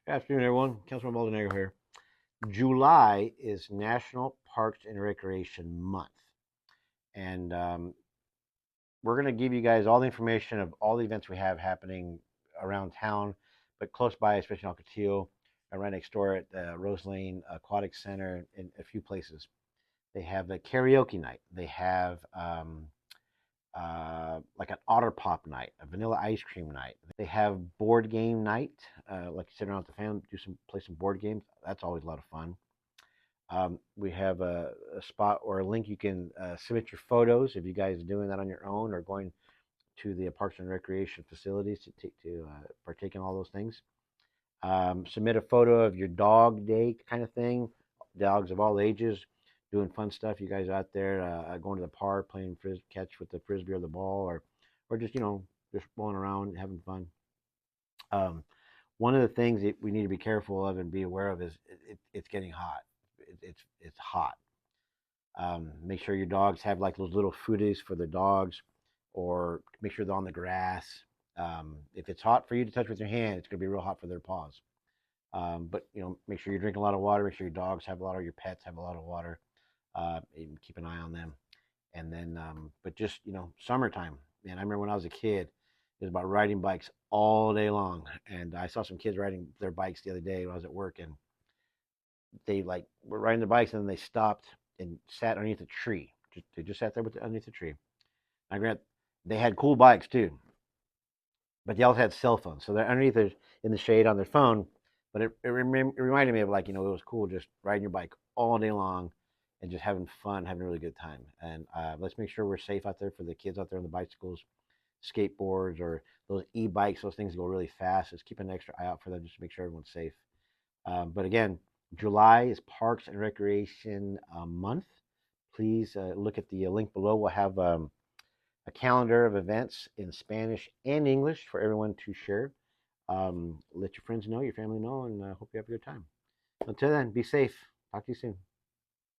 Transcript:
Good afternoon, everyone. Councilman Maldonado here. July is National Parks and Recreation Month. And we're going to give you guys all the information of all the events we have happening around town, but close by, especially in Ocotillo, and right next door at the Rose Lane Aquatics Center, and a few places. They have a karaoke night. They have like an otter pop night, a vanilla ice cream night. They have board game night, like you sit around with the family, play some board games. That's always a lot of fun. We have a spot or a link you can submit your photos if you guys are doing that on your own or going to the Parks and Recreation facilities to partake in all those things. Submit a photo of your dog day kind of thing. Dogs of all ages doing fun stuff. You guys out there going to the park, playing catch with the frisbee or the ball, or just just rolling around having fun. Um, One of the things that we need to be careful of and be aware of is it's getting hot. It's hot. Make sure your dogs have like those little foodies for the dogs, or make sure they're on the grass. If it's hot for you to touch with your hand, it's going to be real hot for their paws. But make sure you're drinking a lot of water. Make sure your dogs have a lot, or your pets have a lot of water. And keep an eye on them. And then, but just summertime, man. I remember when I was a kid, it was about riding bikes all day long. And I saw some kids riding their bikes the other day when I was at work, and they like were riding their bikes, and then they stopped and sat underneath a tree. They just sat there underneath the tree. I grant they had cool bikes too, but they also had cell phones, so they're underneath in the shade on their phone. But it reminded me of like it was cool just riding your bike all day long and just having fun, having a really good time. And let's make sure we're safe out there for the kids out there on the bicycles, skateboards, or those e-bikes. Those things go really fast. Just keep an extra eye out for them, just to make sure everyone's safe. But again, July is Parks and Recreation Month. Please look at the link below. We'll have a calendar of events in Spanish and English for everyone to share. Let your friends know, your family know, and hope you have a good time. Until then, be safe. Talk to you soon.